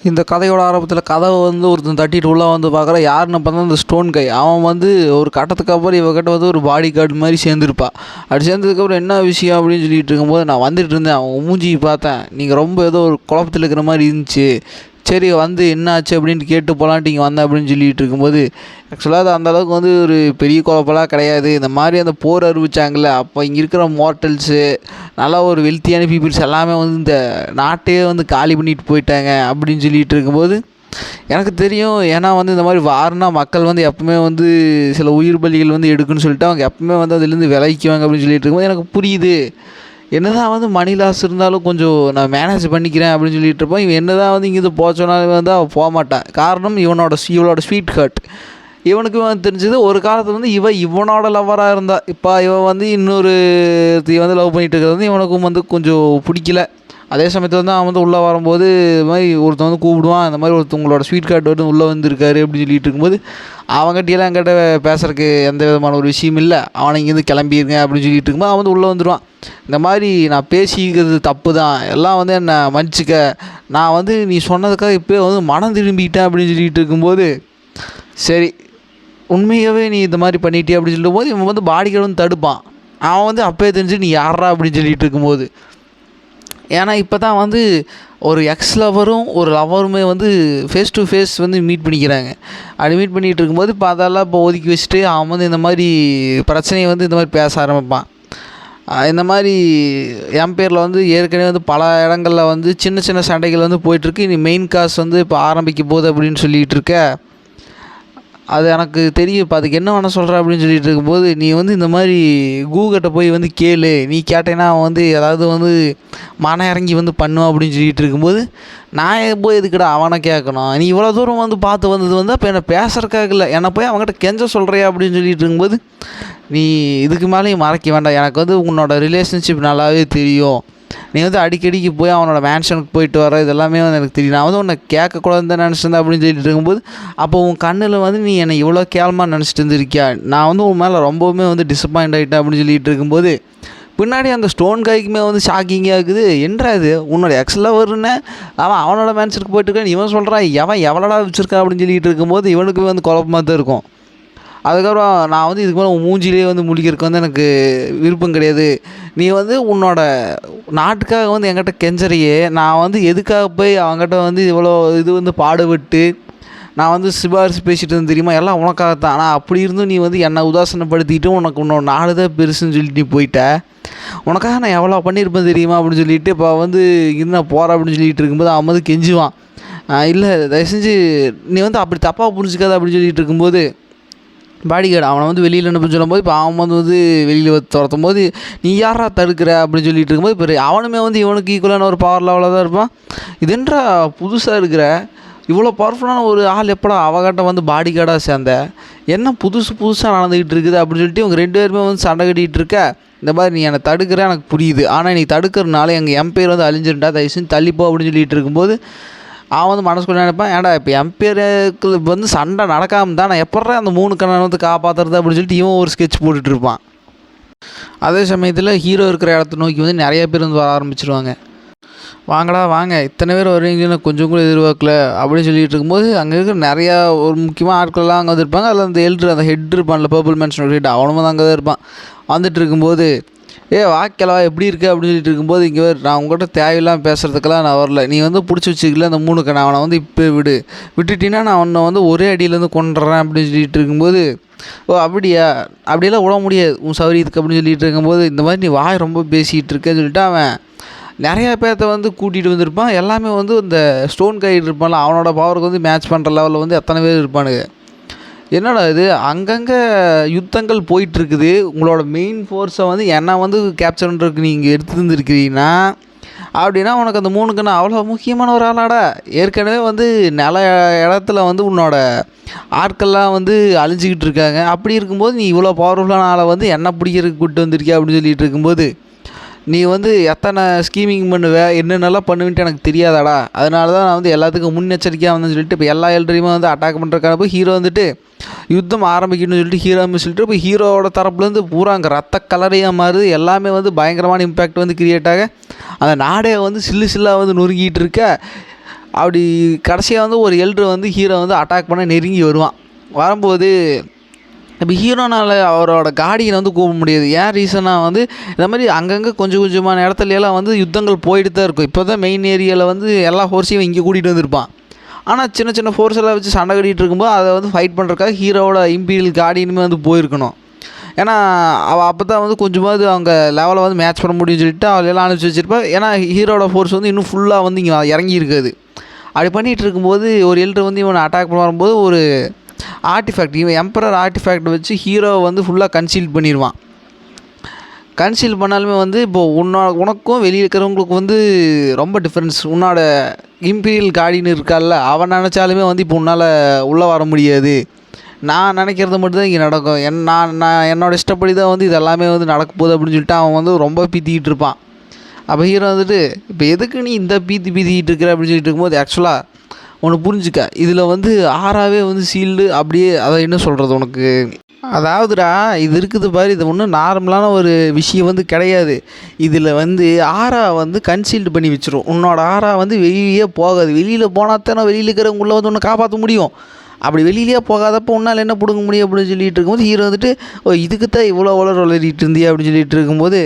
இந்த கதையோட ஆரம்பத்தில் கதவை வந்து ஒருத்தன் தட்டிட்டு உள்ளே வந்து பார்க்குற யாருன்னு பார்த்தா இந்த ஸ்டோன் கை. அவன் வந்து ஒரு கட்டத்துக்கு அப்புறம் இவகிட்ட வந்து ஒரு பாடி கார்டு மாதிரி சேர்ந்துருப்பா. அப்படி சேர்ந்ததுக்கப்புறம் என்ன விஷயம் அப்படின்னு சொல்லிட்டு இருக்கும்போது நான் வந்துட்டு இருந்தேன். அவன் மூஞ்சி பார்த்தேன், நீங்கள் ரொம்ப ஏதோ ஒரு குழப்பத்தில் இருக்கிற மாதிரி இருந்துச்சு. சரி வந்து என்ன ஆச்சு அப்படின்ட்டு கேட்டு போகலான்ட்டு இங்கே வந்தேன் அப்படின்னு சொல்லிட்டு இருக்கும்போது, ஆக்சுவலாக அது அந்தளவுக்கு வந்து ஒரு பெரிய குழப்பம்லாம் கிடையாது. இந்த மாதிரி அந்த போர் அறிவிச்சாங்கள்ல, அப்போ இங்கே இருக்கிற மார்ட்டல்ஸு நல்லா ஒரு வெல்த்தியான பீப்புள்ஸ் எல்லாமே வந்து இந்த நாட்டையே வந்து காலி பண்ணிட்டு போயிட்டாங்க அப்படின்னு சொல்லிட்டு இருக்கும்போது எனக்கு தெரியும். ஏன்னா வந்து இந்த மாதிரி வார்னா மக்கள் வந்து எப்பவுமே வந்து சில உயிர் பலிகள் வந்து எடுக்குன்னு சொல்லிட்டு அவங்க எப்பவுமே வந்து அதுலேருந்து விளைக்குவாங்க அப்படின்னு சொல்லிட்டு இருக்கும்போது எனக்கு புரியுது. என்னதான் வந்து மணி லாஸ் இருந்தாலும் கொஞ்சம் நான் மேனேஜ் பண்ணிக்கிறேன் அப்படின்னு சொல்லிட்டு இருப்போம். இவன் என்னதான் வந்து இங்கேருந்து போச்சோன்னாலும் வந்து அவள் போக மாட்டான். காரணம் இவளோட ஸ்வீட் ஹார்ட். இவனுக்கு வந்து தெரிஞ்சது ஒரு காலத்தில் வந்து இவனோட லவ்வராக இருந்தா. இப்போ இவன் வந்து இன்னொரு வந்து லவ் பண்ணிகிட்டு இருக்கிறது வந்து இவனுக்கும் வந்து கொஞ்சம் பிடிக்கல. அதே சமயத்தில் வந்து அவன் வந்து உள்ளே வரும்போது இது மாதிரி ஒருத்தன் வந்து கூப்பிடுவான், இந்த மாதிரி ஒருத்தவங்களோட ஸ்வீட் கார்டு வந்து உள்ளே வந்திருக்காரு அப்படின்னு சொல்லிட்டு இருக்கும்போது அவங்ககிட்டலாம் என்கிட்ட பேசுறதுக்கு எந்த விதமான ஒரு விஷயம் இல்லை. அவனை இங்கேருந்து கிளம்பிடுங்க அப்படின்னு சொல்லிட்டு இருக்கும்போது அவன் வந்து உள்ளே வந்துடுவான். இந்த மாதிரி நான் பேசிக்கிறது தப்பு தான், எல்லாம் வந்து என்னை மன்னிச்சிக்க, நான் வந்து நீ சொன்னதுக்காக இப்போ வந்து மனம் திரும்பிக்கிட்டேன் அப்படின்னு சொல்லிட்டு இருக்கும்போது, சரி உண்மையாகவே நீ இந்த மாதிரி பண்ணிட்டே அப்படின்னு சொல்லும்போது இவன் வந்து பாடிகார்டு வந்து தடுப்பான். அவன் வந்து அப்போயே தெரிஞ்சு நீ யாரா அப்படின்னு சொல்லிட்டு இருக்கும்போது, ஏன்னா இப்போ தான் வந்து ஒரு எக்ஸ் லவரும் ஒரு லவருமே வந்து ஃபேஸ் டு ஃபேஸ் வந்து மீட் பண்ணிக்கிறாங்க. அப்படி மீட் பண்ணிகிட்டு இருக்கும்போது இப்போ அதெல்லாம் இப்போ ஒதுக்கி வச்சுட்டு அவன் வந்து இந்த மாதிரி பிரச்சனையை வந்து இந்த மாதிரி பேச ஆரம்பிப்பான். இந்த மாதிரி என் பேரில் வந்து ஏற்கனவே வந்து பல இடங்களில் வந்து சின்ன சின்ன சண்டைகள் வந்து போயிட்டுருக்கு. இனி மெயின் காசு வந்து இப்போ ஆரம்பிக்க போகுது அப்படின்னு சொல்லிகிட்டு இருக்க. அது எனக்கு தெரியும். இப்போ அதுக்கு என்ன பண்ண சொல்கிற அப்படின்னு சொல்லிட்டு இருக்கும்போது, நீ வந்து இந்த மாதிரி கூகிட்ட போய் வந்து கேளு, நீ கேட்டேன்னா அவன் வந்து ஏதாவது வந்து மன இறங்கி வந்து பண்ணுவான் அப்படின்னு சொல்லிட்டு இருக்கும்போது, நான் போய் எதுக்குடா அவனை கேட்கணும், நீ இவ்வளோ தூரம் வந்து பார்த்து வந்தது வந்து அப்போ என்னை பேசுறதுக்காக இல்லை, என்னை போய் அவங்ககிட்ட கெஞ்ச சொல்கிறியா அப்படின்னு சொல்லிட்டு இருக்கும்போது, நீ இதுக்கு மேலேயும் மறைக்க வேண்டாம், எனக்கு வந்து உன்னோட ரிலேஷன்ஷிப் நல்லாவே தெரியும், நீ வந்து அடிக்கடிக்கு போய் அவனோட மேன்ஷனுக்கு போயிட்டு வர இதெல்லாமே வந்து எனக்கு தெரியும், நான் வந்து உன்னை கேட்கக்கூடாதுன்னு தான் நினச்சிருந்தேன் அப்படின்னு சொல்லிட்டு இருக்கும்போது, அப்போ உன் கண்ணில் வந்து நீ என்னை இவ்வளோ கேவலமாக நினச்சிட்டு இருந்திருக்கியா, நான் வந்து உன் மேலே ரொம்பவுமே வந்து டிசப்பாயிண்ட் ஆகிட்டேன் அப்படின்னு சொல்லிட்டு இருக்கும்போது, பின்னாடி அந்த ஸ்டோன் கைக்குமே வந்து ஷாக்கிங்காக இருக்குது. என்றா இது உன்னோட எக்ஸ் லவர்னு அவனோட மேன்ஷனுக்கு போயிட்டு இருக்கான், இவன் சொல்கிறான் எவன் எவ்வளோடா வச்சுருக்கா அப்படின்னு சொல்லிட்டு இருக்கும்போது இவனுக்குமே வந்து குழப்பமாக தான் இருக்கும். அதுக்கப்புறம் நான் வந்து இதுக்கு மேலே உன் மூஞ்சிலே வந்து முழிக்கிறதுக்கு வந்து எனக்கு விருப்பம் கிடையாது, நீ வந்து உன்னோட நாட்டுக்காக வந்து என்கிட்ட கெஞ்சறியே, நான் வந்து எதுக்காக போய் அவங்ககிட்ட வந்து இவ்வளோ இது வந்து பாடுபட்டு நான் வந்து சிபாரிசு பேசிகிட்டு இருந்தேன் தெரியுமா, எல்லாம் உனக்காகத்தான். ஆனால் அப்படி இருந்தும் நீ வந்து என்னை உதாசனப்படுத்திட்டு உனக்கு உன்னோட நாடு தான் பெருசுன்னு சொல்லிட்டு நீ போயிட்ட, உனக்காக நான் எவ்வளோ பண்ணியிருப்பேன் தெரியுமா அப்படின்னு சொல்லிட்டு இப்போ வந்து இருந்து நான் போகிறேன் அப்படின்னு சொல்லிட்டு இருக்கும்போது அவன் வந்து கெஞ்சுவான். இல்லை தயவு செஞ்சு நீ வந்து அப்படி தப்பாக புரிஞ்சுக்காத அப்படின்னு சொல்லிட்டு இருக்கும்போது, பாடிகார்டு அவனை வந்து வெளியில் அனுப்ப சொல்லும்போது இப்போ அவன் வந்து வெளியில் துரத்தும் போது நீ யாரா தடுக்கிற அப்படின்னு சொல்லிட்டு இருக்கும்போது இப்போ அவனுமே வந்து இவனுக்கு ஈக்குவலான ஒரு பவர் லெவலில் தான் இருப்பான். இதுன்றா புதுசாக இருக்கிற இவ்வளோ பவர்ஃபுல்லான ஒரு ஆள் எப்படா அவகிட்ட வந்து பாடிகார்டாக சேர்ந்த, என்ன புதுசாக நடந்துக்கிட்டு இருக்குது அப்படின்னு சொல்லிட்டு இவங்க ரெண்டு பேருமே வந்து சண்டை கட்டிகிட்டு இருக்க. இந்த மாதிரி நீ என்னை தடுக்கிற எனக்கு புரியுது, ஆனால் நீ தடுக்கிறனால என் பேர் வந்து அழிஞ்சிருந்தா தயவுசெஞ்சு தள்ளிப்போ அப்படின்னு சொல்லிட்டு இருக்கும்போது அவன் வந்து மனசுக்குள்ள நினைப்பான், ஏன்டா இப்போ என் பேருக்கு வந்து சண்டை நடக்காமல் தான் நான் எப்பட்றா அந்த 3 கண்ணனை வந்து காப்பாற்றுறது அப்படின்னு சொல்லிட்டு இவன் ஒரு ஸ்கெட்ச் போட்டுட்ருப்பான். அதே சமயத்தில் ஹீரோ இருக்கிற இடத்த நோக்கி வந்து நிறைய பேர் வந்து வர ஆரம்பிச்சிருவாங்க. வாங்கடா வாங்க, இத்தனை பேர் வருவீங்கன்னு கொஞ்சம் கூட எதிர்பார்க்கல அப்படின்னு சொல்லிட்டு இருக்கும்போது அங்கே இருக்கிற நிறையா ஒரு முக்கியமான ஆட்கள்லாம் அங்கே வந்துருப்பாங்க. அதில் அந்த ஹெட் இருப்பான்ல, பர்பிள் மேன்ஷனோட ஹெட், அவனும் தான் அங்கே தான் இருப்பான். வந்துட்டு இருக்கும்போது வாக்கிலவா எப்படி இருக்குது அப்படின்னு சொல்லிட்டு இருக்கும்போது, இங்கே நான் உங்கள்கிட்ட தேவையில்லாமல் பேசுகிறதுக்கெல்லாம் நான் வரல, நீ வந்து பிடிச்சி வச்சுக்கல அந்த 3 கண்ணை, அவனை வந்து இப்போ விட்டுட்டீங்கன்னா நான் அவனை வந்து ஒரே அடியிலேருந்து கொண்டுறேன் அப்படின்னு சொல்லிட்டு இருக்கும்போது, ஓ அப்படியா, அப்படியெல்லாம் விட முடியாது உன் சௌரியத்துக்கு அப்படின்னு சொல்லிட்டு இருக்கும்போது, இந்த மாதிரி நீ வாய் ரொம்ப பேசிகிட்டு இருக்கேன்னு சொல்லிட்டு அவன் நிறையா பேர்த்த வந்து கூட்டிகிட்டு வந்திருப்பான். எல்லாமே வந்து இந்த ஸ்டோன் கைடு இருப்பான்ல, அவனோட பவருக்கு வந்து மேட்ச் பண்ணுற லெவலில் வந்து எத்தனை பேர் இருப்பானுங்க. என்னடா இது அங்கங்கே யுத்தங்கள் போயிட்டுருக்குது, உங்களோட மெயின் ஃபோர்ஸை வந்து என்ன வந்து கேப்சர் பண்ணுறதுக்கு நீங்கள் எடுத்து வந்துருக்கிறீங்கன்னா அப்படின்னா உனக்கு அந்த 3 கண்ணு அவ்வளோ முக்கியமான ஒரு ஆளாடா. ஏற்கனவே வந்து நில இடத்துல வந்து உன்னோட ஆட்கள்லாம் வந்து அழிஞ்சிக்கிட்டு இருக்காங்க. அப்படி இருக்கும்போது நீ இவ்வளோ பவர்ஃபுல்லான ஆளை வந்து என்ன பிடிக்கிறதுக்கு கூப்பிட்டு வந்திருக்கியா அப்படின்னு சொல்லிட்டு இருக்கும்போது, நீ வந்து எத்தனை ஸ்கீமிங் பண்ணுவ என்னென்னலாம் பண்ணுவேன்ட்டு எனக்கு தெரியாதாடா, அதனால தான் நான் வந்து எல்லாத்துக்கும் முன்னெச்சரிக்கையாக வந்தேன்னு சொல்லிட்டு இப்போ எல்லா எல்ட்ரையுமே வந்து அட்டாக் பண்ணுறதுக்கான போய் ஹீரோ வந்துட்டு யுத்தம் ஆரம்பிக்கணும்னு சொல்லிட்டு ஹீரோன்னு சொல்லிட்டு இப்போ ஹீரோவோட தரப்புலேருந்து பூரா அங்கே ரத்த கலரையாக மாறுது. எல்லாமே வந்து பயங்கரமான இம்பேக்ட் வந்து கிரியேட் ஆக அந்த நாடே வந்து சில்லாக வந்து நொறுங்கிட்டு இருக்க. அப்படி கடைசியாக வந்து ஒரு எல்ட்ரு வந்து ஹீரோ வந்து அட்டாக் பண்ண நெருங்கி வருவான். வரும்போது இப்போ ஹீரோனால் அவரோட கார்டியனை வந்து கூப்பிட முடியாது. ஏன் ரீசனாக வந்து இந்த மாதிரி அங்கங்கே கொஞ்சம் கொஞ்சமான இடத்துலையெல்லாம் வந்து யுத்தங்கள் போயிட்டு தான் இருக்கும். இப்போ தான் மெயின் ஏரியாவில் வந்து எல்லா ஃபோர்ஸையும் இங்கே கூட்டிகிட்டு வந்திருப்பான். ஆனால் சின்ன சின்ன ஃபோர்ஸ் எல்லாம் வச்சு சண்டை கட்டிகிட்டு இருக்கும்போது அதை வந்து ஃபைட் பண்ணுறதுக்காக ஹீரோவோட இம்பீரியல் கார்டியனுமே வந்து போயிருக்கணும். ஏன்னா அவள் அப்போ தான் வந்து கொஞ்சமாவது அவங்க லெவலை வந்து மேட்ச் பண்ண முடியும்னு சொல்லிட்டு அவள் எல்லாம் அனுப்பிச்சி வச்சுருப்பேன். ஏன்னா ஹீரோட ஃபோர்ஸ் வந்து இன்னும் ஃபுல்லாக வந்து இங்கே இறங்கி இருக்காது. அப்படி பண்ணிகிட்டு இருக்கும்போது ஒரு எல்ட்ரு வந்து இவனை அட்டாக் பண்ண வரும்போது ஒரு ஆர்டிஃபேக்ட், இவன் எம்பரர் ஆர்டிஃபேக்ட் வச்சு ஹீரோவை வந்து ஃபுல்லாக கன்சீல் பண்ணிடுவான். கன்சீல் பண்ணாலுமே வந்து இப்போது உனக்கும் வெளியே இருக்கிறவங்களுக்கு வந்து ரொம்ப டிஃப்ரென்ஸ். உன்னோட இம்பீரியல் கார்டியன் இருக்கால, அவன் நினச்சாலுமே வந்து இப்போ உன்னால் உள்ளே வர முடியாது. நான் நினைக்கிறது மட்டும்தான் இங்கே நடக்கும். நான் என்னோடய இஷ்டப்படி தான் வந்து இது எல்லாமே வந்து நடக்க போகுது அப்படின்னு சொல்லிட்டு அவன் வந்து ரொம்ப பீத்திக்கிட்டு இருப்பான். அப்போ ஹீரோ வந்துட்டு இப்போ எதுக்கு நீ இந்த பீத்திக்கிட்டு இருக்கிற அப்படின்னு சொல்லிட்டு இருக்கும்போது ஆக்சுவலாக ஒன்று புரிஞ்சுக்க, இதில் வந்து ஆறாவே வந்து சீல்டு அப்படியே அதை என்ன சொல்கிறது உனக்கு, அதாவதுடா இது இருக்குது பாரு, இது ஒன்றும் நார்மலான ஒரு விஷயம் வந்து கிடையாது. இதில் வந்து ஆறா வந்து கன்சீல்டு பண்ணி வச்சிரும். உன்னோட ஆறா வந்து வெளியிலேயே போகாது. வெளியில் போனால் தானே வெளியில் இருக்கிறவங்கள வந்து ஒன்று காப்பாற்ற முடியும். அப்படி வெளியிலேயே போகாதப்போ உன்னால் என்ன பிடுங்க முடியும் அப்படின்னு சொல்லிட்டு இருக்கும்போது ஹீரோ வந்துட்டு இதுக்கு தான் இவ்வளோ வளரிட்டு இருந்தியா அப்படின்னு சொல்லிட்டு இருக்கும்போது,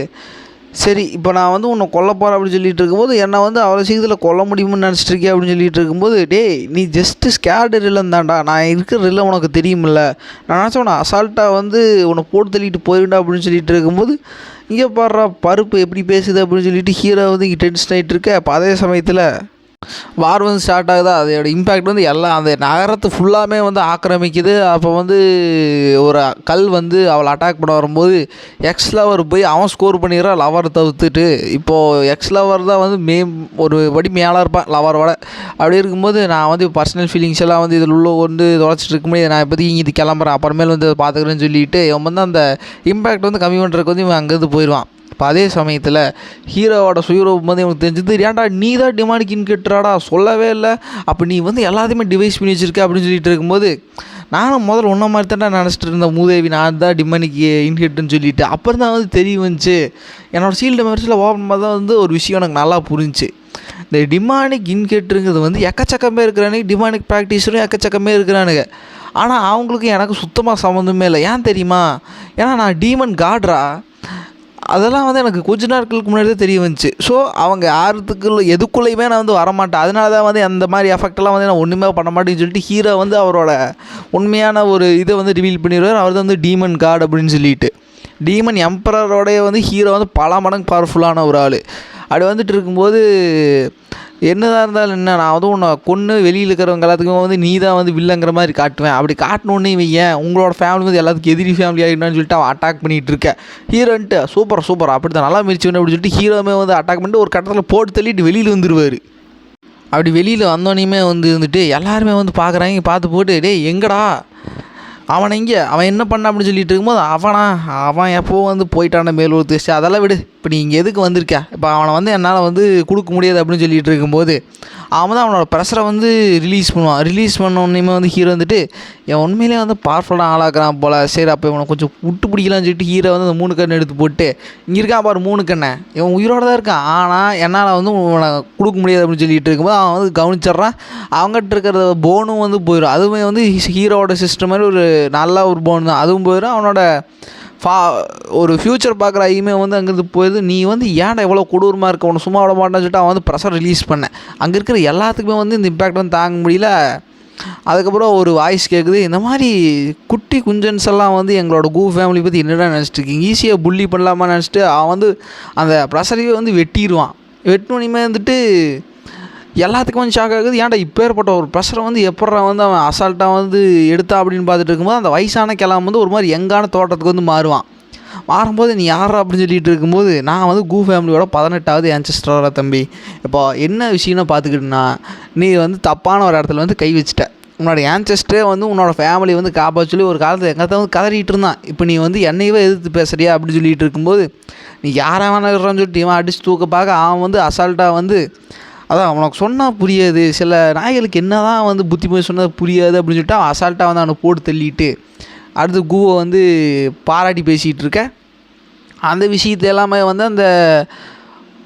சரி இப்போ நான் வந்து உன்னை கொல்ல போகிறேன் அப்படின்னு சொல்லிட்டு இருக்கும்போது என்னை வந்து அவ்வளோ சீக்கிரத்தில் கொல்ல முடியும்னு நினச்சிட்டு இருக்கேன் அப்படின்னு சொல்லிட்டு இருக்கும்போது, டேய் நீ ஜஸ்ட்டு ஸ்கேர்டு ரில்லன் தான்டா, நான் இருக்கிற ரில்ல உனக்கு தெரியுமில்ல, நான் நினச்சேன் உன்னை அசால்ட்டாக வந்து உன்னை போட்டு தள்ளிட்டு போயிடா அப்படின்னு சொல்லிட்டு இருக்கும்போது, இங்கே பாடுறா பருப்பு எப்படி பேசுது அப்படின்னு சொல்லிட்டு ஹீரோ வந்து இங்கே டென்ஷன் ஆகிட்டு இருக்க. அப்போ அதே சமயத்தில் வார் வந்து ஸ்டார்ட் ஆகுதா, அதோட இம்பேக்ட் வந்து எல்லாம் அந்த நகரத்தை ஃபுல்லாமே வந்து ஆக்கிரமிக்குது. அப்போ வந்து ஒரு கல் வந்து அவளை அட்டாக் பண்ண வரும்போது எக்ஸ் லவர் போய் அவன் ஸ்கோர் பண்ணிடுறான் லவரை தவிர்த்துட்டு. இப்போது எக்ஸ் லவர் தான் வந்து ஒரு படி மேலே இருப்பான் லவரோட. அப்படி இருக்கும்போது நான் வந்து பர்சனல் ஃபீலிங்ஸ் எல்லாம் வந்து இதில் உள்ள வந்து தொலைச்சிட்டு இருக்கும்போது நான் இப்போதைக்கு இங்கே இது கிளம்புறேன், அப்புறமேல் வந்து பார்த்துக்கிறேன்னு சொல்லிட்டு இவன் வந்து அந்த இம்பேக்ட் வந்து கம்மி பண்ணுறதுக்கு வந்து இவன் அங்கேருந்து போயிடுவான். இப்போ அதே சமயத்தில் ஹீரோவோட சுயரூபம் வந்து இவனுக்கு தெரிஞ்சது, ஏன்டா நீ தான் டிமானிக் இன்கெட்டுறாடா சொல்லவே இல்லை, அப்போ நீ வந்து எல்லாத்தையுமே டிவைஸ் பண்ணி வச்சுருக்க அப்படின்னு சொல்லிட்டு இருக்கும்போது, நானும் முதல்ல ஒன்றை மாதிரி தான் நினச்சிட்டு இருந்தேன், மூதேவி நான் தான் டிமானிக் இன்கெட்டுன்னு சொல்லிட்டு. அப்புறம் தான் வந்து தெரிய வந்துச்சு, என்னோடய சீல்டு மெமரிஸில் ஓப்பன் தான் வந்து ஒரு விஷயம் எனக்கு நல்லா புரிஞ்சிச்சு. இந்த டிமானிக் இன்கெட்டுங்கிறது வந்து எக்கச்சக்கமே இருக்கிறானுங்க, டிமானிக் ப்ராக்டிஸரும் எக்கச்சக்கமே இருக்கிறானுங்க. ஆனால் அவங்களுக்கு எனக்கு சுத்தமாக சம்மந்தமே இல்லை. ஏன் தெரியுமா? ஏன்னா நான் டீமன் காட்ரா. அதெல்லாம் வந்து எனக்கு கொஞ்ச நாட்களுக்கு முன்னாடி தான் தெரிய வந்துச்சு. ஸோ அவங்க எதுக்குள்ளேயுமே நான் வந்து வரமாட்டேன். அதனால தான் வந்து அந்த மாதிரி எஃபெக்டெல்லாம் வந்து நான் ஒன்றுமே பண்ண மாட்டேன்னு சொல்லிட்டு ஹீரோ வந்து அவரோட உண்மையான ஒரு இதை வந்து ரிவீல் பண்ணிடுவார். அவர் தான் வந்து டீமன் காட் அப்படின்னு சொல்லிட்டு. டீமன் எம்பரரோடைய வந்து ஹீரோ வந்து பல மடங்கு பவர்ஃபுல்லான ஒரு ஆள். அப்படி வந்துட்டு இருக்கும்போது என்னதான் இருந்தாலும் என்ன, நான் வந்து உன்னை கொன்று வெளியில் இருக்கிறவங்க எல்லாத்துக்குமே வந்து நீ தான் வந்து வில்லங்கிற மாதிரி காட்டுவேன். அப்படி காட்டணுன்னே வையேன் உங்களோட ஃபேமிலி வந்து எல்லாத்துக்கும் எதிரி ஃபேமிலி ஆகிடணும்னு சொல்லிட்டு அவன் அட்டாக் பண்ணிகிட்டு இருக்கேன். ஹீரோன்ட்டு சூப்பர் அப்படி தான் நல்லா மிரிச்சு அப்படின்னு சொல்லிட்டு ஹீரோமே வந்து அட்டாக் பண்ணிட்டு ஒரு கட்டத்தில் போட்டு தள்ளிட்டு வெளியில் வந்துடுவார். அப்படி வெளியில் வந்தோடனே வந்துட்டு எல்லாருமே வந்து பார்க்குறாங்க. பார்த்து போட்டு டேய் எங்கடா அவனை அவன் என்ன பண்ண அப்படின்னு சொல்லிட்டு இருக்கும்போது, அவன் எப்போ வந்து போயிட்டான மேல் ஒரு தேசி அதெல்லாம் விடு, இப்போ நீ இங்கே எதுக்கு வந்திருக்க, இப்போ அவனை வந்து என்னால் வந்து கொடுக்க முடியாது அப்படின்னு சொல்லிட்டு இருக்கும்போது அவன் தான் அவனோட ப்ரெஷரை வந்து ரிலீஸ் பண்ணுவான். ரிலீஸ் பண்ணோன்னே வந்து ஹீரோ வந்துட்டு என் உண்மையிலே வந்து பவர்ஃபுல்லாக ஆளாக்குறான் போல், சரி அப்போ இவனை கொஞ்சம் விட்டு பிடிக்கலான்னு சொல்லிட்டு ஹீரோ வந்து அந்த 3 கண்ணை எடுத்து போட்டு இங்கே இருக்கான் பாரு 3 கண்ணை, இவன் உயிரோடு தான் இருக்கான், ஆனால் என்னால் வந்து உன்னை கொடுக்க முடியாது அப்படின்னு சொல்லிட்டு இருக்கும்போது அவன் வந்து கவனிச்சிட்றான். அவங்ககிட்ட இருக்கிற போனும் வந்து போயிடும். அதுவுமே வந்து ஹீரோவோட சிஸ்டம் மாதிரி ஒரு நல்ல ஒரு போன் தான், அதுவும் போயிடும். அவனோட ஒரு ஃப்யூச்சர் பார்க்குற ஐயுமே வந்து அங்கேருந்து போயிடுது. நீ வந்து ஏன்டா எவ்வளோ கொடூரமாக இருக்க, உன்னை சும்மா விட மாட்டேன்னு சொல்லிட்டு அவன் வந்து ப்ரெஷர் ரிலீஸ் பண்ணேன். அங்கே இருக்கிற எல்லாத்துக்குமே வந்து இந்த இம்பேக்ட் வந்து தாங்க முடியல. அதுக்கப்புறம் ஒரு வாய்ஸ் கேட்குது, இந்த மாதிரி குட்டி குஞ்சன்ஸ் எல்லாம் வந்து எங்களோட ஃபேமிலி பற்றி என்னடா நினச்சிட்டு இருக்கீங்க, ஈஸியாக புள்ளி பண்ணலாமா நினச்சிட்டு அவன் வந்து அந்த ப்ரெஷரையே வந்து வெட்டிடுவான். வெட்டினோடனே வந்துட்டு எல்லாத்துக்கும் வந்து ஷாக் ஆகுது, ஏன்டா இப்போ ஏற்பட்ட ஒரு ப்ரெஷரை வந்து எப்படா வந்து அவன் அசால்ட்டாக வந்து எடுத்தா அப்படின்னு பார்த்துட்டு இருக்கும்போது அந்த வயசான கிளம்ப வந்து ஒரு மாதிரி யங்கான தோட்டத்துக்கு வந்து மாறும்போது நீ யாரா அப்படின்னு சொல்லிட்டு இருக்கும்போது, நான் வந்து ஃபேமிலியோட 18வது ஆன்செஸ்டராக தம்பி, இப்போ என்ன விஷயம்னு பார்த்துக்கிட்டுனா நீ வந்து தப்பான ஒரு இடத்துல வந்து கை வச்சுட்ட. உன்னோட ஆன்செஸ்டரே வந்து உன்னோட ஃபேமிலி வந்து காப்பாற்ற சொல்லி ஒரு காலத்தில் எங்கள்கிட்ட வந்து கதறிட்டு இருந்தான். இப்போ நீ வந்து என்னையவே எதிர்த்து பேசுறியா அப்படின்னு சொல்லிட்டு இருக்கும்போது, நீ யாராக வேணாலும் சொல்லிட்டு இவன் அடிச்சு தூக்க பார்க்க அவன் வந்து அசால்ட்டாக வந்து அதான் உனக்கு சொன்னால் புரியாது, சில நாய்களுக்கு என்ன தான் வந்து புத்திமதி சொன்னால் புரியாது அப்படின்னு சொல்லிட்டு அவன் அசால்ட்டாக வந்து அவனை போட்டு தள்ளிட்டு அடுத்து கூவை வந்து பாராட்டி பேசிகிட்டு இருக்க. அந்த விஷயத்த எல்லாமே வந்து அந்த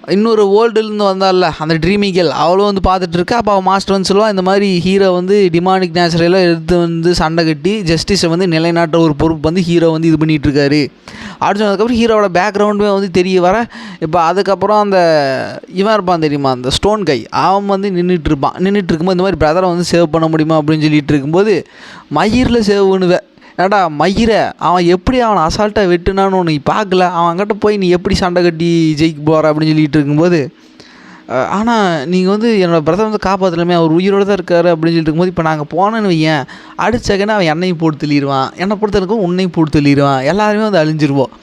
இன்னொரு வேர்ல்டுலேருந்து வந்தால அந்த ட்ரீமிக்கல் அவளும் வந்து பார்த்துட்ருக்கா. அப்போ அவன் மாஸ்டர் வந்து சொல்லுவான், இந்த மாதிரி ஹீரோ வந்து டிமானிக் நேச்சுரலாக எடுத்து வந்து சண்டை கட்டி ஜஸ்டிஸை வந்து நிலைநாட்டுற ஒரு பொறுப்பு வந்து ஹீரோ வந்து இது பண்ணிகிட்ருக்காரு அப்படின்னு சொன்னதுக்கப்புறம் ஹீரோவோட பேக்ரவுண்டுமே வந்து தெரிய வர, இப்போ அதுக்கப்புறம் அந்த இவன் இருப்பான் தெரியுமா, அந்த ஸ்டோன் கை, அவன் வந்து நின்றுட்டு இருக்கும்போது இந்த மாதிரி பிரதரை வந்து சேவ் பண்ண முடியுமா அப்படின்னு சொல்லிட்டு இருக்கும்போது, மயிரில் சேவ் பண்ணுவேன். ஏடா மயிரை அவன் எப்படி அவனை அசால்ட்டாக வெட்டுனான்னு நீ பார்க்கல, அவன்கிட்ட போய் நீ எப்படி சண்டை கட்டி ஜெயிக்க போகிற அப்படின்னு சொல்லிட்டு இருக்கும்போது, ஆனால் நீங்கள் வந்து என்னோடய பிரதர் வந்து காப்பாற்றலாமே, அவர் உயிரோடு தான் இருக்கார் அப்படின்னு சொல்லிட்டு இருக்கும்போது, இப்போ நாங்கள் போனேன்னு வையன் அடுத்த செகண்ட் அவன் எண்ணெயும் போட்டு தள்ளிடுவான், என்னை பொறுத்தவரைக்கும் உன்னையும் போட்டு தள்ளிடுவான், எல்லாருமே வந்து அழிஞ்சிருவோம்.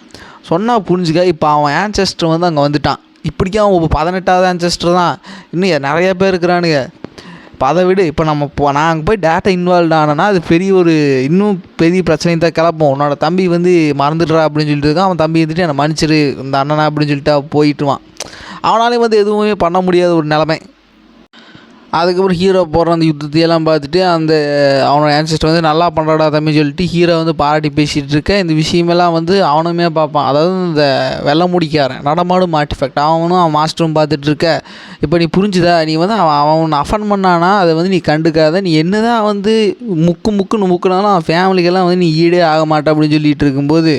சொன்னால் புரிஞ்சுக்க. இப்போ அவன் ஆன்செஸ்டர் வந்து அங்கே வந்துட்டான். இப்படிக்கா அவன் 18வது ஆன்செஸ்டர் தான், இன்னும் நிறைய பேர் இருக்கிறானுங்க. இப்போ அதை விடு, இப்போ நான் அங்கே போய் டேட்டா இன்வால்வ் ஆனேன்னா அது பெரிய ஒரு இன்னும் பெரிய பிரச்சனை தான் கிளப்போம். உன்னோட தம்பி வந்து மறந்துடுறா அப்படின்னு சொல்லிட்டு இருக்கான். அவன் தம்பி வந்துட்டு என்னை மன்னிச்சிரு இந்த அண்ணனா அப்படின்னு சொல்லிட்டு போயிட்டுவான். அவனாலே வந்து எதுவுமே பண்ண முடியாத ஒரு நிலைமை. அதுக்கப்புறம் ஹீரோ போகிற அந்த யுத்தத்தையெல்லாம் பார்த்துட்டு அந்த அவனோட ஆன்செஸ்டர் வந்து நல்லா பண்ணுறாடா தம்பி சொல்லிட்டு ஹீரோ வந்து பாராட்டி பேசிகிட்டு இருக்க. இந்த விஷயமெல்லாம் வந்து அவனுமே பார்ப்பான். அதாவது இந்த வெள்ளை முடிக்காரன் நடமாடும் ஆர்டிஃபேக்ட் அவனும் அவன் மாஸ்டரும் பார்த்துட்டு இருக்க. இப்போ நீ புரிஞ்சுதா, நீ வந்து அவன் அஃபன் பண்ணானா அதை வந்து நீ கண்டுக்காத, நீ என்ன தான் வந்து முக்குனாலும் அவன் ஃபேமிலிக்கெல்லாம் வந்து நீ ஈடே ஆக மாட்டே அப்படின்னு சொல்லிட்டு இருக்கும்போது,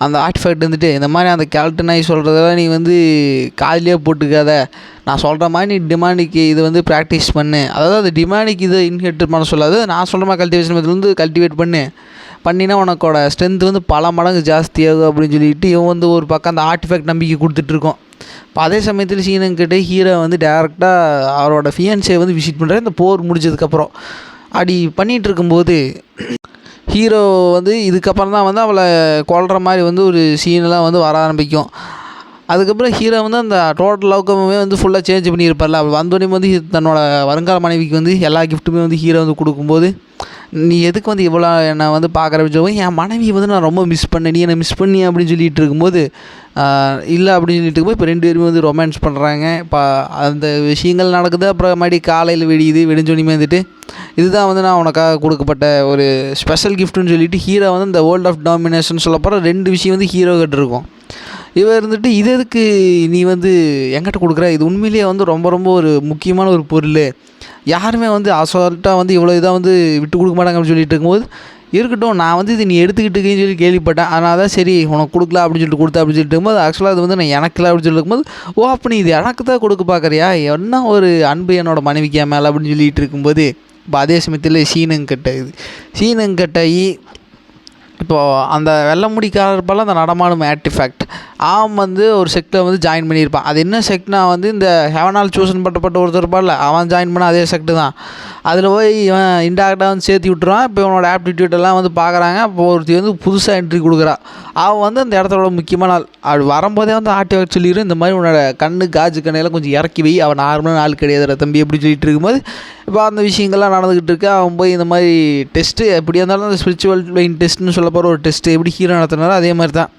அந்த ஆர்டிஃபேக்ட் வந்துட்டு இந்த மாதிரி அந்த கேல்டன் நாய் சொல்கிறதெல்லாம் நீ வந்து காதிலே போட்டுக்காத, நான் சொல்கிற மாதிரி நீ டிமானிக்கு இது வந்து ப்ராக்டிஸ் பண்ணு, அதாவது அது டிமானிக் இதை இன்ஹெரிட் பண்ண சொல்லாது, நான் சொல்கிற மாதிரி கல்டிவேஷன் மெத்தட் வந்து கல்டிவேட் பண்ணினா உனக்கோட ஸ்ட்ரென்த் வந்து பல மடங்கு ஜாஸ்தியாகும் அப்படின்னு சொல்லிட்டு இவன் வந்து ஒரு பக்கம் அந்த ஆர்டிஃபேக்ட் நம்பிக்கை கொடுத்துட்ருக்கோம். இப்போ அதே சமயத்தில் சீனங்கிட்ட ஹீரோ வந்து டேரெக்டாக அவரோட ஃபியான்ஸை வந்து விசிட் பண்ணுறாரு. இந்த போர் முடிஞ்சதுக்கப்புறம் அப்படி பண்ணிகிட்டு இருக்கும்போது ஹீரோ வந்து இதுக்கப்புறம் தான் வந்து அவளை கொல்ற மாதிரி வந்து ஒரு சீனெல்லாம் வந்து வர ஆரம்பிக்கும். அதுக்கப்புறம் ஹீரோ வந்து அந்த டோட்டல் அவுட்கமே வந்து ஃபுல்லாக சேஞ்ச் பண்ணியிருப்பார்ல. அவள் வந்தோடனே வந்து தன்னோட வருங்கால மனைவிக்கு வந்து எல்லா கிஃப்ட்டுமே வந்து ஹீரோ வந்து கொடுக்கும்போது, நீ எதுக்கு வந்து இவ்வளோ என்னை வந்து பார்க்குற சொல்லி, என் மனைவியை வந்து நான் ரொம்ப மிஸ் பண்ணேன், நீ என்னை மிஸ் பண்ணி அப்படின்னு சொல்லிட்டு இருக்கும்போது, இல்லை அப்படின்னு சொல்லிட்டு இருக்கும்போது இப்போ 2 பேருமே வந்து ரொமான்ஸ் பண்ணுறாங்க. இப்போ அந்த விஷயங்கள் நடக்குது. அப்புறம் மறுபடி காலையில் வெடிஞ்சோனியுமே வந்துட்டு இதுதான் வந்து நான் உனக்காக கொடுக்கப்பட்ட ஒரு ஸ்பெஷல் கிஃப்ட்டுன்னு சொல்லிட்டு ஹீரோ வந்து இந்த வேர்ல்ட் ஆஃப் டாமினேஷன் சொல்லப்போகிற 2 விஷயம் வந்து ஹீரோ கிட்ட இருக்கும். இவன் இருந்துட்டு இது எதுக்கு நீ வந்து என்கிட்ட கொடுக்குற, இது உண்மையிலேயே வந்து ரொம்ப ரொம்ப ஒரு முக்கியமான ஒரு பொருள், யாருமே வந்து அசால்ட்டாக வந்து இவ்வளோ இதாக வந்து விட்டு கொடுக்க மாட்டாங்க அப்படின்னு சொல்லிட்டு இருக்கும்போது, இருக்கட்டும் நான் வந்து இது நீ எடுத்துக்கிட்டுக்குன்னு சொல்லி கேள்விப்பட்டேன், அதனால தான் சரி உனக்கு கொடுக்கலாம் அப்படின்னு சொல்லிட்டு கொடுத்தேன் அப்படின்னு சொல்லிட்டு இருக்கும்போது, ஆக்சுவலாக அது வந்து நான் எனக்குல அப்படின்னு சொல்லி இருக்கும்போது, ஓ அப்போ நீ இது எனக்கு தான் கொடுக்க பார்க்குறியா, என்ன ஒரு அன்பு என்னோட மனைவிக்கா மேலே அப்படின்னு சொல்லிட்டு இருக்கும்போது, இப்போ அதே சமயத்தில் சீனங்கட்டை இப்போது அந்த வெள்ளை முடிக்காரப்பால் அந்த நடமாடும் ஆர்டிஃபேக்ட் அவன் வந்து ஒரு செக்டில் வந்து ஜாயின் பண்ணியிருப்பான். அது என்ன செக்ட்னா வந்து இந்த ஹெவனால் சூசன் பண்ணப்பட்ட ஒருத்தர் இருப்பான்ல, அவன் ஜாயின் பண்ண அதே செக்டு தான். அதில் போய் இவன் இன்டேரக்டாக வந்து சேர்த்து விட்டுருவான். இப்போ இவனோட ஆப்டிடியூட்டெல்லாம் வந்து பார்க்குறாங்க. அப்போ ஒருத்தி வந்து புதுசாக என்ட்ரி கொடுக்குறா. அவன் வந்து அந்த இடத்தோட முக்கியமான ஆள். அப்படி வரும்போதே வந்து ஆர்டிஃபேக்ட் சொல்லிடும், இந்த மாதிரி உன்னோட காஜு கண்ணையெல்லாம் கொஞ்சம் இறக்கி வை, அவன் நார்மலான ஆள் கிடையாது தம்பி எப்படி சொல்லிட்டு இருக்கும்போது, இப்போ அந்த விஷயங்கள்லாம் நடந்துக்கிட்டு இருக்கு. அவன் போய் இந்த மாதிரி டெஸ்ட்டு எப்படியா இருந்தாலும் அந்த ஸ்பிரிச்சுவல் பிளெயின் டெஸ்ட்டுன்னு சொல்ல போகிற ஒரு டெஸ்ட்டு எப்படி ஹீரோ நடத்தினாரோ அதே மாதிரி தான்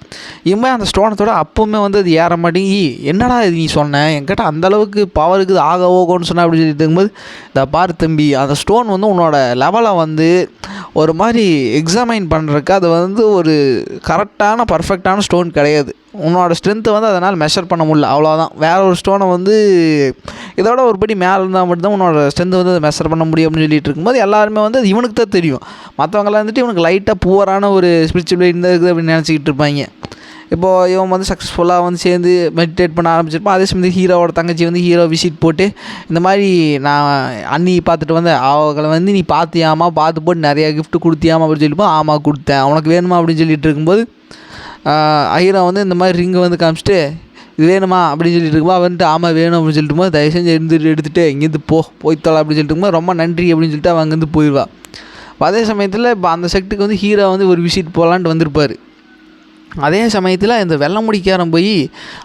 இவன் அந்த ஸ்டோனத்தோட அப்போவுமே வந்து அது ஏற மாட்டேங்கி, என்னடா இது நீ சொன்ன என்கிட்ட அந்தளவுக்கு பவர் இருக்குது ஆக ஓகோன்னு சொன்ன அப்படின்னு சொல்லிட்டு இருக்கும்போது, இந்த பாரு தம்பி அந்த ஸ்டோன் வந்து உன்னோட லெவலை வந்து ஒரு மாதிரி எக்ஸாமைன் பண்ணுறதுக்கு அது வந்து ஒரு கரெக்டான பர்ஃபெக்டான ஸ்டோன் கிடையாது. உன்னோட ஸ்ட்ரென்த்தை வந்து அதனால் மெஷர் பண்ண முடியல, அவ்வளோதான். வேறு ஒரு ஸ்டோனை வந்து இதோட ஒரு படி மேலே இருந்தால் மட்டும்தான் உன்னோட ஸ்ட்ரென்த்தை வந்து அதை மெஷர் பண்ண முடியும் அப்படின்னு சொல்லிட்டு இருக்கும்போது, எல்லாருமே வந்து அது இவனுக்கு தான் தெரியும். மற்றவங்களாம் வந்துட்டு இவனுக்கு லைட்டாக புவரான ஒரு ஸ்பிரிச்சுவல் இருந்தால் இருக்குது அப்படின்னு நினச்சிக்கிட்டு இருப்பாங்க. இப்போது இவன் வந்து சக்ஸஸ்ஃபுல்லாக வந்து சேர்ந்து மெடிடேட் பண்ண ஆரம்பிச்சிருப்பான். அதே சமயத்தில் ஹீரோவோட தங்கச்சி வந்து ஹீரோ விசிட் போட்டு இந்த மாதிரி நான் அண்ணி பார்த்துட்டு வந்தேன், அவங்களை வந்து நீ பார்த்தியாமா, பார்த்து போட்டு நிறையா கிஃப்ட் கொடுத்தியாமா அப்படின்னு சொல்லிப்போம். ஆமாம் கொடுத்தேன், உனக்கு வேணுமா அப்படின்னு சொல்லிட்டு இருக்கும்போது ஹீரோ வந்து இந்த மாதிரி ரிங்கை வந்து காமிச்சிட்டு இது வேணுமா அப்படின்னு சொல்லிட்டு இருக்கும்போது அவன்ட்டு ஆமாம் வேணும் அப்படின்னு சொல்லிட்டு போது தயவு செஞ்சு எடுத்துகிட்டு இங்கேருந்து போய்த்தோலாம் அப்படின்னு சொல்லிட்டு இருக்கும்போது ரொம்ப நன்றி அப்படின்னு சொல்லிட்டு அவன் அங்கேருந்து போயிடுவா. அதே சமயத்தில் இப்போ அந்த செக்ட்டுக்கு வந்து ஹீரோ வந்து ஒரு விசிட் போகலான்ட்டு வந்திருப்பார். அதே சமயத்தில் இந்த வெள்ளை முடிக்காரன் போய்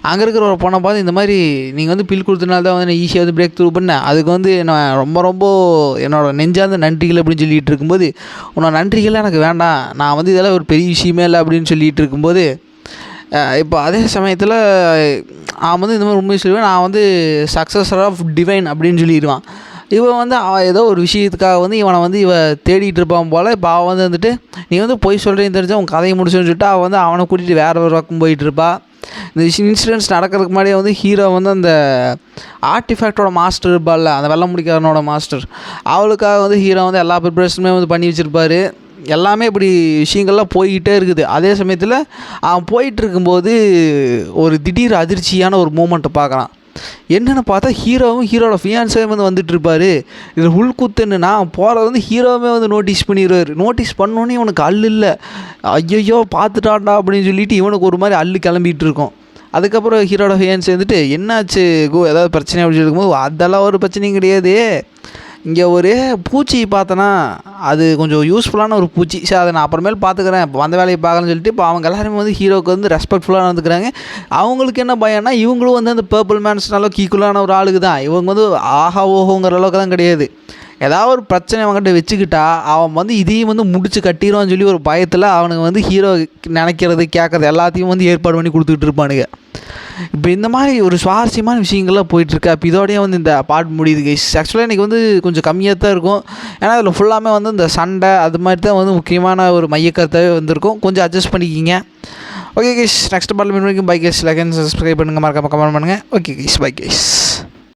அங்கே இருக்கிற ஒரு பொண்ணை பார்த்து இந்த மாதிரி நீங்கள் வந்து பில் கொடுத்தனால தான் வந்து நான் ஈஸியாக வந்து பிரேக் த்ரூ பண்ணேன், அதுக்கு வந்து நான் ரொம்ப என்னோடய நெஞ்சார்ந்த நன்றிகள் அப்படின்னு சொல்லிகிட்டு இருக்கும்போது, உன்னோட நன்றிகள் எனக்கு வேண்டாம், நான் வந்து இதெல்லாம் ஒரு பெரிய விஷயமே இல்லை அப்படின்னு சொல்லிகிட்டு இருக்கும்போது, இப்போ அதே சமயத்தில் அவன் வந்து இந்த மாதிரி உண்மையை சொல்லுவேன், நான் வந்து சக்ஸஸர் ஆஃப் டிவைன் அப்படின்னு சொல்லிடுவான். இவன் வந்து அவன் ஏதோ ஒரு விஷயத்துக்காக வந்து இவனை வந்து தேடிகிட்டு இருப்பான் போல். இப்போ அவன் வந்துட்டு நீ வந்து பொய் சொல்கிறேன்னு தெரிஞ்சால் உன் கதையை முடிச்சுன்னு சொல்லிட்டு அவன் வந்து அவனை கூட்டிகிட்டு வேறு ஒரு பக்கம் போயிட்டுருப்பா. இந்த இன்சிடென்ட்ஸ் நடக்கிறதுக்கு முன்னாடியே வந்து ஹீரோ வந்து அந்த ஆர்டிஃபேக்டோட மாஸ்டர் இருப்பாள்ல, அந்த வெள்ளை முடிக்காரனோட மாஸ்டர், அவளுக்காக வந்து ஹீரோ வந்து எல்லா ப்ரிப்பரேஷனுமே வந்து பண்ணி வச்சுருப்பார். எல்லாமே இப்படி விஷயங்கள்லாம் போய்கிட்டே இருக்குது. அதே சமயத்தில் அவன் போயிட்டுருக்கும்போது ஒரு திடீர் அதிர்ச்சியான ஒரு மூமெண்ட்டை பார்க்குறான். என்னென்னு பார்த்தா ஹீரோவும் ஹீரோட ஃபியான்ஸேவும் வந்து வந்துட்டுருப்பார். இதில் உள்குத்து என்னன்னா, போகிறத வந்து ஹீரோவே வந்து நோட்டீஸ் பண்ணிடுவார். நோட்டீஸ் பண்ணோன்னே இவனுக்கு அல்லு இல்லை, ஐயையோ பார்த்துட்டான்டா அப்படின்னு சொல்லிட்டு இவனுக்கு ஒரு மாதிரி அல்லு கிளம்பிகிட்டு இருக்கும். அதுக்கப்புறம் ஹீரோட ஃபியான்ஸ் வந்துட்டு என்னாச்சு ஏதாவது பிரச்சனை அப்படின்னு இருக்கும்போது, அதெல்லாம் ஒரு பிரச்சனையும் கிடையாது, இங்கே ஒரு பூச்சி பார்த்தனா அது கொஞ்சம் யூஸ்ஃபுல்லான ஒரு பூச்சி, சரி அதை நான் அப்புறமேல் பார்த்துக்கிறேன், இப்போ வந்த வேலையை பார்க்கலான்னு சொல்லிட்டு இப்போ அவங்க எல்லாருமே வந்து ஹீரோவுக்கு வந்து ரெஸ்பெக்ட்ஃபுல்லாக நடந்துக்கிறாங்க. அவங்களுக்கு என்ன பயம்னா, இவங்களும் வந்து அந்த பர்பிள் மேன்ஸ்னால ஈக்குவலான ஒரு ஆளுக்கு தான், இவங்க வந்து ஆஹா ஓஹோங்கிற அளவுக்கு தான் கிடையாது. ஏதாவது ஒரு பிரச்சனை அவங்ககிட்ட வச்சுக்கிட்டா அவன் வந்து இதையும் வந்து முடிச்சு கட்டிடுவான்னு சொல்லி ஒரு பயத்தில் அவனுக்கு வந்து ஹீரோ நினைக்கிறது கேட்குறது எல்லாத்தையும் வந்து ஏற்பாடு பண்ணி கொடுத்துக்கிட்டு இருப்பானுங்க. இப்போ இந்த மாதிரி ஒரு சுவாரஸ்யமான விஷயங்கள்லாம் போயிட்டுருக்கு. அப்போ இதோடய வந்து இந்த பாட் முடியுது கைஸ். ஆக்சுவலாக இன்றைக்கி வந்து கொஞ்சம் கம்மியாக தான் இருக்கும், ஏன்னா அதில் ஃபுல்லாமே வந்து இந்த சண்டை அது மாதிரி தான் வந்து முக்கியமான ஒரு மையக்கருத்தாகவே வந்திருக்கும். கொஞ்சம் அட்ஜஸ்ட் பண்ணிக்கிங்க. ஓகே கைஸ், நெக்ஸ்ட் பாட்டில் மீன் வரைக்கும் bye guys. Like and subscribe பண்ணுங்கள், மறக்காம கமெண்ட் பண்ணுங்கள். Okay guys, bye guys.